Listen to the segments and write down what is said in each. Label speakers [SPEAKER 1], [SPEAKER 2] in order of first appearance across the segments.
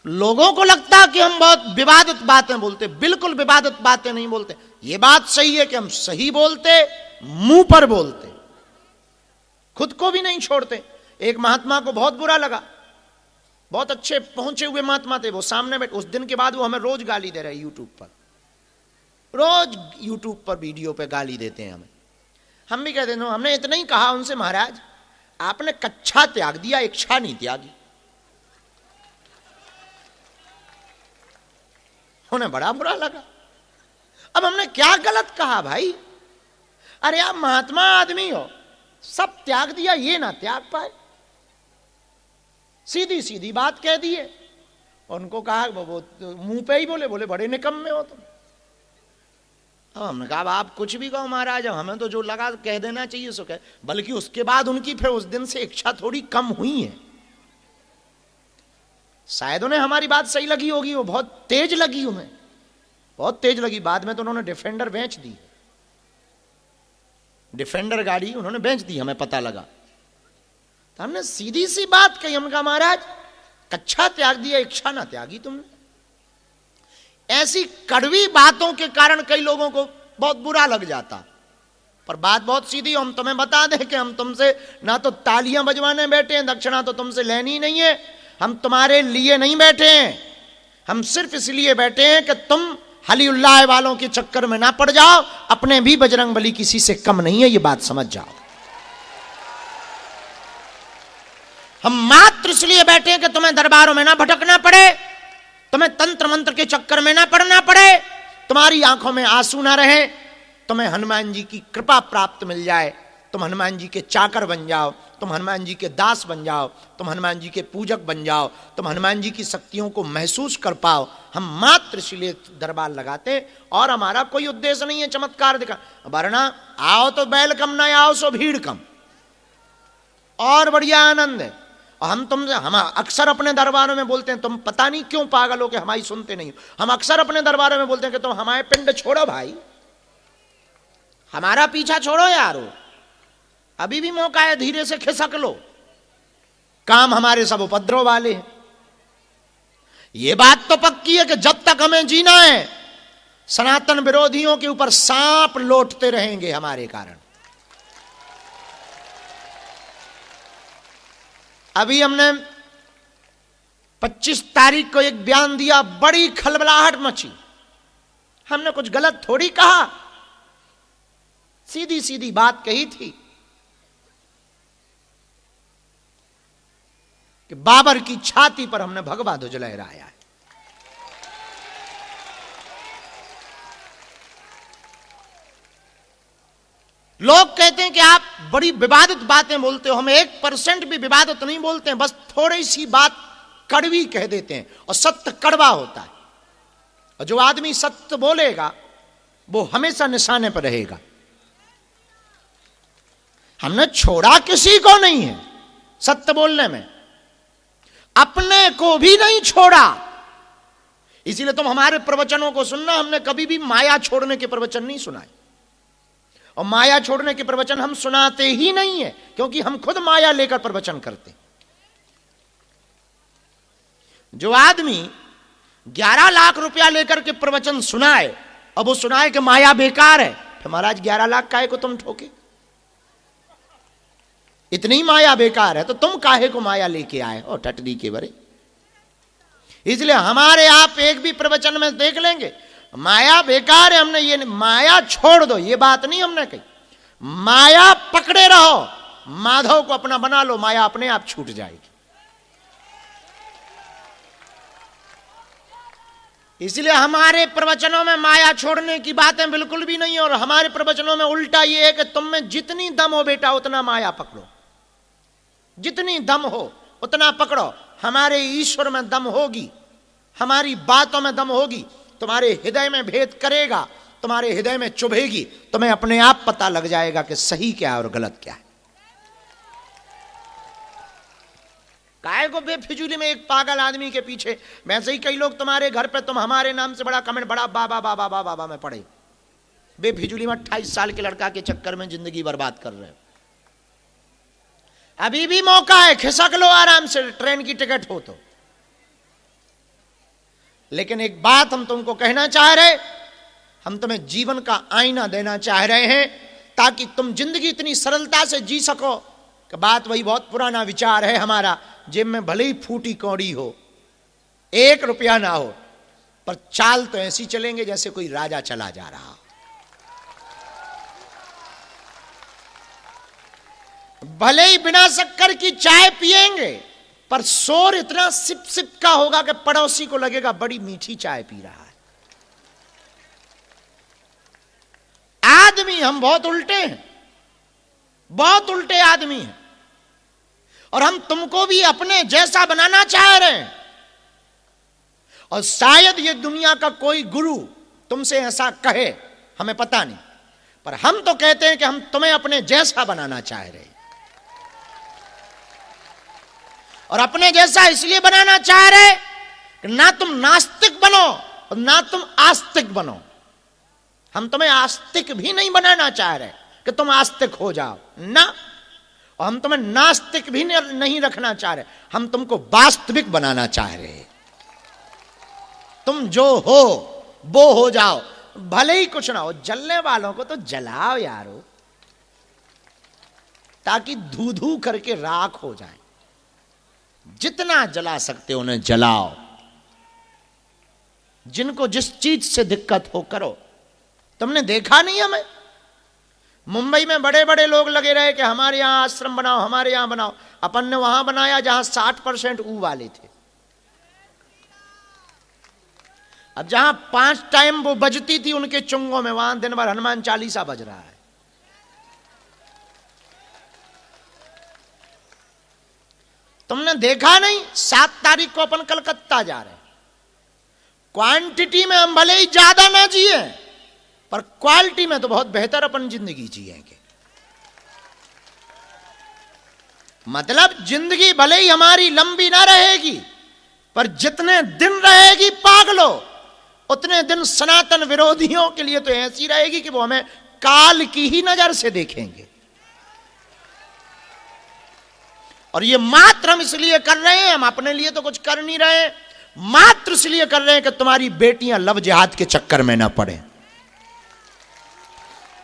[SPEAKER 1] लोगों को लगता कि हम बहुत विवादित बातें बोलते, बिल्कुल विवादित बातें नहीं बोलते। यह बात सही है कि हम सही बोलते, मुंह पर बोलते, खुद को भी नहीं छोड़ते। एक महात्मा को बहुत बुरा लगा, बहुत अच्छे पहुंचे हुए महात्मा थे, वो सामने बैठे। उस दिन के बाद वो हमें रोज गाली दे रहे हैं यूट्यूब पर, रोज यूट्यूब पर वीडियो पे गाली देते हैं हमें। हम भी कहते हैं, हमने इतना ही कहा उनसे, महाराज आपने कच्छा त्याग दिया, इच्छा नहीं त्यागी। उन्हें बड़ा बुरा लगा। अब हमने क्या गलत कहा भाई? अरे आप महात्मा आदमी हो, सब त्याग दिया, ये ना त्याग पाए, सीधी सीधी बात कह दिए। उनको कहा, वो मुंह पे ही बोले बड़े निकम्मे हो तुम। अब हमने कहा आप कुछ भी कहो महाराज, हमें तो जो लगा कह देना चाहिए सो कह। बल्कि उसके बाद उनकी फिर उस दिन से इच्छा थोड़ी कम हुई है। शायद उन्हें हमारी बात सही लगी होगी, वो बहुत तेज लगी, उन्हें बहुत तेज लगी। बाद में तो उन्होंने डिफेंडर बेच दी, डिफेंडर गाड़ी उन्होंने बेच दी, हमें पता लगा। तो हमने सीधी सी बात कही, हमने कहा महाराज कच्छा त्याग दिया, इच्छा ना त्यागी तुमने। ऐसी कड़वी बातों के कारण कई लोगों को बहुत बुरा लग जाता, पर बात बहुत सीधी। हम तुम्हें बता दें कि हम तुमसे ना तो तालियां बजवाने बैठे हैं, दक्षिणा तो तुमसे लेनी नहीं है, हम तुम्हारे लिए नहीं बैठे हैं। हम सिर्फ इसलिए बैठे हैं कि तुम हलीउल्लाह वालों के चक्कर में ना पड़ जाओ, अपने भी बजरंग बली किसी से कम नहीं है, ये बात समझ जाओ। हम मात्र इसलिए बैठे हैं कि तुम्हें दरबारों में ना भटकना पड़े, तुम्हें तंत्र मंत्र के चक्कर में ना पड़ना पड़े, तुम्हारी आंखों में आंसू ना रहे, तुम्हें हनुमान जी की कृपा प्राप्त मिल जाए, तुम हनुमान जी के चाकर बन जाओ, तुम हनुमान जी के दास बन जाओ, तुम हनुमान जी के पूजक बन जाओ, तुम हनुमान जी की शक्तियों को महसूस कर पाओ। हम मात्र इसलिए दरबार लगाते, और हमारा कोई उद्देश्य नहीं है चमत्कार दिखा। वरना आओ तो बैल कम, ना आओ सो भीड़ कम, और बढ़िया आनंद है। और हम अक्सर अपने दरबारों में बोलते हैं, तुम पता नहीं क्यों पागल हो कि हमारी सुनते नहीं हो। हम अक्सर अपने दरबारों में बोलते हैं कि तुम हमारे पिंड छोड़ो भाई, हमारा पीछा छोड़ो यारो, अभी भी मौका है, धीरे से खिसक लो। काम हमारे सब उपद्रव वाले हैं। यह बात तो पक्की है कि जब तक हमें जीना है, सनातन विरोधियों के ऊपर सांप लौटते रहेंगे हमारे कारण। अभी हमने 25 तारीख को एक बयान दिया, बड़ी खलबलाहट मची। हमने कुछ गलत थोड़ी कहा, सीधी सीधी बात कही थी कि बाबर की छाती पर हमने भगवा ध्वज लहराया है। लोग कहते हैं कि आप बड़ी विवादित बातें बोलते हो। हम 1% भी विवादित नहीं बोलते हैं, बस थोड़ी सी बात कड़वी कह देते हैं, और सत्य कड़वा होता है। और जो आदमी सत्य बोलेगा वो हमेशा निशाने पर रहेगा। हमने छोड़ा किसी को नहीं है सत्य बोलने में, अपने को भी नहीं छोड़ा। इसीलिए तुम हमारे प्रवचनों को सुनना, हमने कभी भी माया छोड़ने के प्रवचन नहीं सुनाए, और माया छोड़ने के प्रवचन हम सुनाते ही नहीं है, क्योंकि हम खुद माया लेकर प्रवचन करते। जो आदमी 11 लाख रुपया लेकर के प्रवचन सुनाए, और वो सुनाए कि माया बेकार है, तो महाराज 11 लाख काहे को तुम ठोके? इतनी माया बेकार है तो तुम काहे को माया लेके आए हो टटरी के बरे? इसलिए हमारे आप एक भी प्रवचन में देख लेंगे माया बेकार है। हमने ये माया छोड़ दो ये बात नहीं हमने कही, माया पकड़े रहो, माधव को अपना बना लो, माया अपने आप छूट जाएगी। इसलिए हमारे प्रवचनों में माया छोड़ने की बातें बिल्कुल भी नहीं है, और हमारे प्रवचनों में उल्टा ये है कि तुम में जितनी दम हो बेटा उतना माया पकड़ो, जितनी दम हो उतना पकड़ो। हमारे ईश्वर में दम होगी, हमारी बातों में दम होगी, तुम्हारे हृदय में भेद करेगा, तुम्हारे हृदय में चुभेगी, तुम्हें अपने आप पता लग जाएगा कि सही क्या है और गलत क्या है। काहे को बेफिजूली में एक पागल आदमी के पीछे? वैसे ही कई लोग तुम्हारे घर पे तुम हमारे नाम से बड़ा कमेंट, बड़ा बाबा बाबा बाबा बाबा में पड़े, बेफिजूली में 28 साल के लड़का के चक्कर में जिंदगी बर्बाद कर रहे हो। अभी भी मौका है, खिसक लो आराम से, ट्रेन की टिकट हो तो। लेकिन एक बात हम तुमको कहना चाह रहे, हम तुम्हें जीवन का आईना देना चाह रहे हैं ताकि तुम जिंदगी इतनी सरलता से जी सको कि बात वही बहुत पुराना विचार है हमारा, जेब में भले ही फूटी कौड़ी हो, 1 रुपया ना हो, पर चाल तो ऐसी चलेंगे जैसे कोई राजा चला जा रहा। भले ही बिना शक्कर की चाय पिएंगे, पर शोर इतना सिप सिप का होगा कि पड़ोसी को लगेगा बड़ी मीठी चाय पी रहा है। आदमी हम बहुत उल्टे हैं, बहुत उल्टे आदमी हैं, और हम तुमको भी अपने जैसा बनाना चाह रहे हैं। और शायद ये दुनिया का कोई गुरु तुमसे ऐसा कहे, हमें पता नहीं, पर हम तो कहते हैं कि हम तुम्हें अपने जैसा बनाना चाह रहे हैं। और अपने जैसा इसलिए बनाना चाह रहे कि ना तुम नास्तिक बनो और ना तुम आस्तिक बनो। हम तुम्हें आस्तिक भी नहीं बनाना चाह रहे कि तुम आस्तिक हो जाओ ना, और हम तुम्हें नास्तिक भी नहीं रखना चाह रहे, हम तुमको वास्तविक बनाना चाह रहे। तुम जो हो वो हो जाओ, भले ही कुछ ना हो। जलने वालों को तो जलाओ यारो, ताकि धू धू करके राख हो जाए। जितना जला सकते हो उन्हें जलाओ। जिनको जिस चीज से दिक्कत हो करो। तुमने देखा नहीं हमें मुंबई में बड़े बड़े लोग लगे रहे कि हमारे यहां आश्रम बनाओ, हमारे यहां बनाओ। अपन ने वहां बनाया जहां 60% ऊ वाले थे। अब जहां 5 टाइम वो बजती थी उनके चुंगों में, वहां दिन भर हनुमान चालीसा बज रहा है। तुमने देखा नहीं 7 तारीख को अपन कलकत्ता जा रहे हैं। क्वांटिटी में हम भले ही ज्यादा ना जिए, पर क्वालिटी में तो बहुत बेहतर अपन जिंदगी जिएंगे। मतलब जिंदगी भले ही हमारी लंबी ना रहेगी, पर जितने दिन रहेगी पागलो, उतने दिन सनातन विरोधियों के लिए तो ऐसी रहेगी कि वो हमें काल की ही नजर से देखेंगे। और ये मात्र हम इसलिए कर रहे हैं, हम अपने लिए तो कुछ कर नहीं रहे, मात्र इसलिए कर रहे हैं कि तुम्हारी बेटियां लव जिहाद के चक्कर में ना पड़े,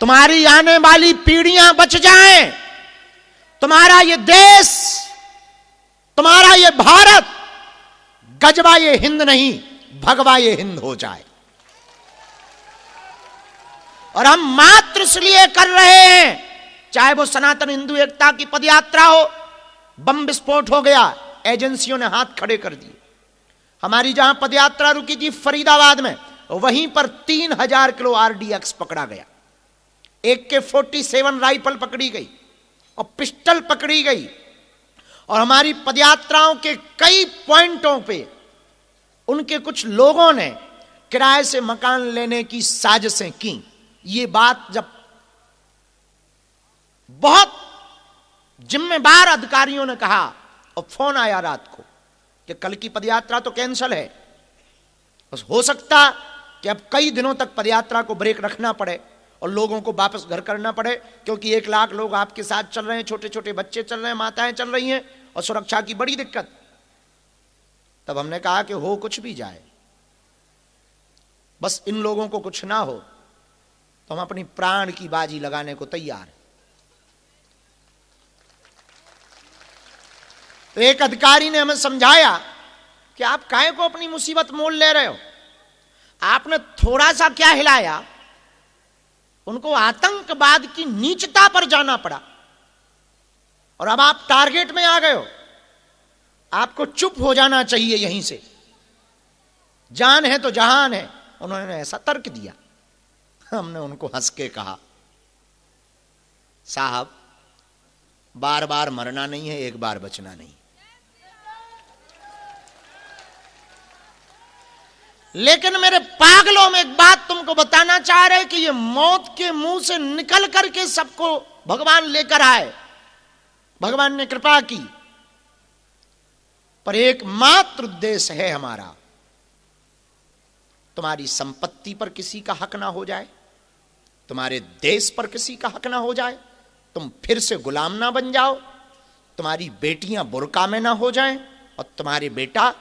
[SPEAKER 1] तुम्हारी आने वाली पीढ़ियां बच जाएं, तुम्हारा ये देश, तुम्हारा ये भारत गजवा ये हिंद नहीं भगवा ये हिंद हो जाए। और हम मात्र इसलिए कर रहे हैं, चाहे वो सनातन हिंदू एकता की पदयात्रा हो, बम विस्फोट हो गया, एजेंसियों ने हाथ खड़े कर दिए। हमारी जहां पदयात्रा रुकी थी फरीदाबाद में, वहीं पर 3000 किलो आरडीएक्स पकड़ा गया, AK-47 राइफल पकड़ी गई और पिस्टल पकड़ी गई। और हमारी पदयात्राओं के कई पॉइंटों पे उनके कुछ लोगों ने किराए से मकान लेने की साजिशें की। ये बात जब बहुत जिम्मेदार अधिकारियों ने कहा और फोन आया रात को कि कल की पदयात्रा तो कैंसिल है, बस हो सकता कि अब कई दिनों तक पदयात्रा को ब्रेक रखना पड़े और लोगों को वापस घर करना पड़े, क्योंकि 1 लाख लोग आपके साथ चल रहे हैं, छोटे छोटे बच्चे चल रहे हैं, माताएं चल रही हैं, और सुरक्षा की बड़ी दिक्कत। तब हमने कहा कि हो कुछ भी जाए, बस इन लोगों को कुछ ना हो, तो हम अपनी प्राण की बाजी लगाने को तैयार हैं। तो एक अधिकारी ने हमें समझाया कि आप काहे को अपनी मुसीबत मोल ले रहे हो, आपने थोड़ा सा क्या हिलाया, उनको आतंकवाद की नीचता पर जाना पड़ा, और अब आप टारगेट में आ गए हो, आपको चुप हो जाना चाहिए यहीं से, जान है तो जहान है। उन्होंने ऐसा तर्क दिया। हमने उनको हंस के कहा, साहब बार बार मरना नहीं है, एक बार बचना नहीं। लेकिन मेरे पागलों में एक बात तुमको बताना चाह रहे कि ये मौत के मुंह से निकल करके सबको भगवान लेकर आए, भगवान ने कृपा की, पर एकमात्र उद्देश्य है हमारा, तुम्हारी संपत्ति पर किसी का हक ना हो जाए, तुम्हारे देश पर किसी का हक ना हो जाए, तुम फिर से गुलाम ना बन जाओ, तुम्हारी बेटियां बुर्का में ना हो जाएं, और तुम्हारे बेटा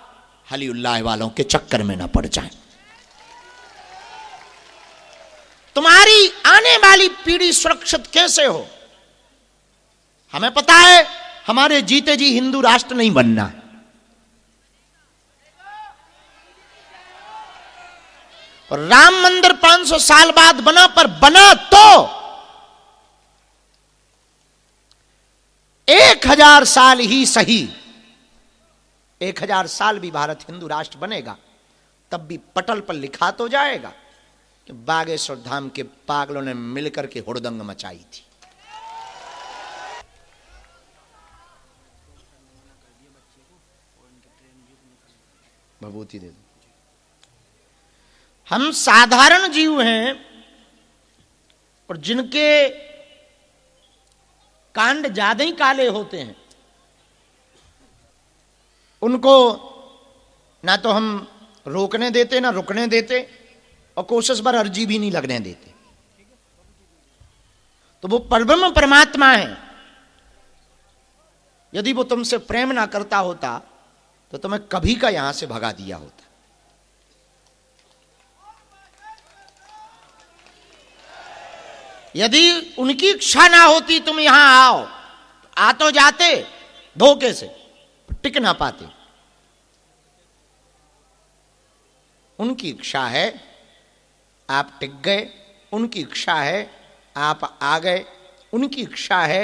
[SPEAKER 1] हलीउल्लाह वालों के चक्कर में ना पड़ जाएं। तुम्हारी आने वाली पीढ़ी सुरक्षित कैसे हो? हमें पता है हमारे जीते जी हिंदू राष्ट्र नहीं बनना। और राम मंदिर 500 साल बाद बना, पर बना तो 1000 साल ही सही, 1000 साल भी भारत हिंदू राष्ट्र बनेगा, तब भी पटल पर लिखा तो जाएगा कि बागेश्वर धाम के पागलों ने मिलकर के हुड़दंग मचाई थी। भभूति दे दो। हम साधारण जीव हैं और जिनके कांड ज्यादा ही काले होते हैं, उनको ना तो हम रोकने देते ना रुकने देते, और कोशिश पर अर्जी भी नहीं लगने देते। तो वो परब्रह्म परमात्मा है। यदि वो तुमसे प्रेम ना करता होता तो तुम्हें कभी का यहां से भगा दिया होता। यदि उनकी इच्छा ना होती तुम यहां आओ, तो आ तो जाते धोखे से, टिक ना पाते। उनकी इच्छा है आप टिक गए, उनकी इच्छा है आप आ गए, उनकी इच्छा है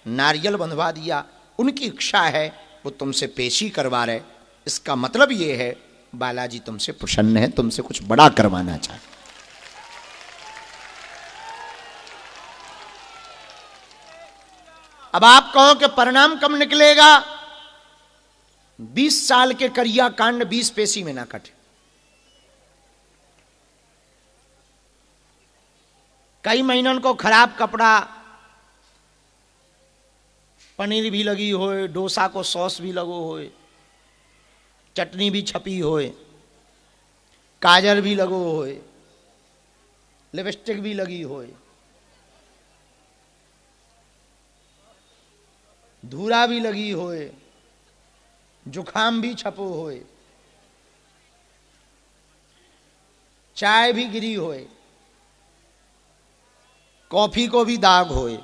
[SPEAKER 1] नारियल बंधवा दिया, उनकी इच्छा है वो तुमसे पेशी करवा रहे। इसका मतलब ये है बालाजी तुमसे प्रसन्न है, तुमसे कुछ बड़ा करवाना चाहते। अब आप कहो कि परिणाम कब निकलेगा? 20 साल के करिया कांड 20 पेशी में ना कटे। कई महीनों को खराब कपड़ा, पनीर भी लगी होए, डोसा को सॉस भी लगो होए, चटनी भी छपी होए, काजल भी लगो होए, लिपस्टिक भी लगी होए, धूरा भी लगी होए, जुखाम भी छपो होए, चाय भी गिरी होए, कॉफी को भी दाग होए,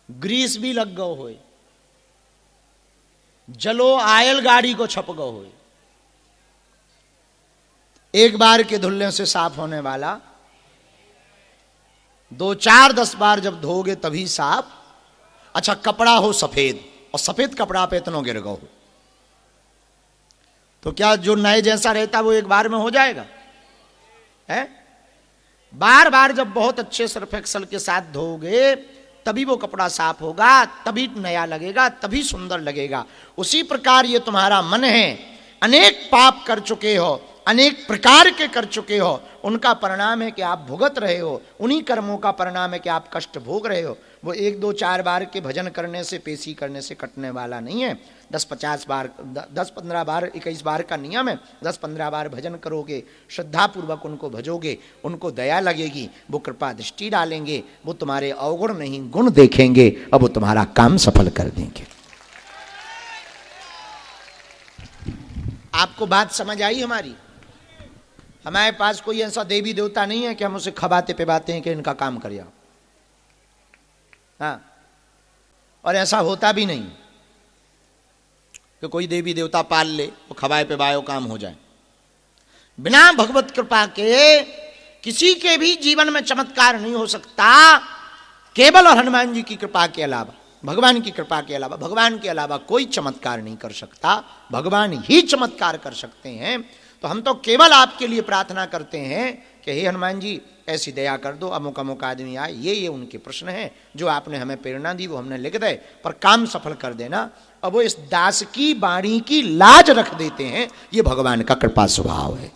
[SPEAKER 1] ग्रीस भी लग गो होए, जलो आयल गाड़ी को छप गो होए। एक बार के धुलने से साफ होने वाला 2, 4, 10 बार जब धोगे तभी साफ। अच्छा कपड़ा हो सफेद, और सफेद कपड़ा पे इतना गिर गो, तो क्या जो नए जैसा रहता वो एक बार में हो जाएगा? है बार बार जब बहुत अच्छे सर्फ एक्सल के साथ धोगे तभी वो कपड़ा साफ होगा, तभी नया लगेगा, तभी सुंदर लगेगा। उसी प्रकार ये तुम्हारा मन है, अनेक पाप कर चुके हो, अनेक प्रकार के कर चुके हो, उनका परिणाम है कि आप भुगत रहे हो, उन्हीं कर्मों का परिणाम है कि आप कष्ट भोग रहे हो। वो 1, 2, 4 बार के भजन करने से, पेशी करने से कटने वाला नहीं है। 10, 50 बार, 10, 15 बार, 21 बार का नियम है। 10, 15 बार भजन करोगे, श्रद्धापूर्वक उनको भजोगे, उनको दया लगेगी, वो कृपा दृष्टि डालेंगे, वो तुम्हारे अवगुण नहीं गुण देखेंगे, अब वो तुम्हारा काम सफल कर देंगे। आपको बात समझ आई हमारी? हमारे पास कोई ऐसा देवी देवता नहीं है कि हम उसे खबाते पिबाते हैं कि इनका काम कर जाओ। हाँ, और ऐसा होता भी नहीं कि कोई देवी देवता पाल ले वो खबाए पिबाए काम हो जाए। बिना भगवत कृपा के किसी के भी जीवन में चमत्कार नहीं हो सकता, केवल और हनुमान जी की कृपा के अलावा, भगवान की कृपा के अलावा, भगवान के अलावा कोई चमत्कार नहीं कर सकता। भगवान ही चमत्कार कर सकते हैं। तो हम तो केवल आपके लिए प्रार्थना करते हैं कि हे हनुमान जी ऐसी दया कर दो, अमुक अमुक आदमी आए, ये उनके प्रश्न हैं जो आपने हमें प्रेरणा दी वो हमने लिख दे, पर काम सफल कर देना। अब वो इस दास की वाणी की लाज रख देते हैं, ये भगवान का कृपा स्वभाव है।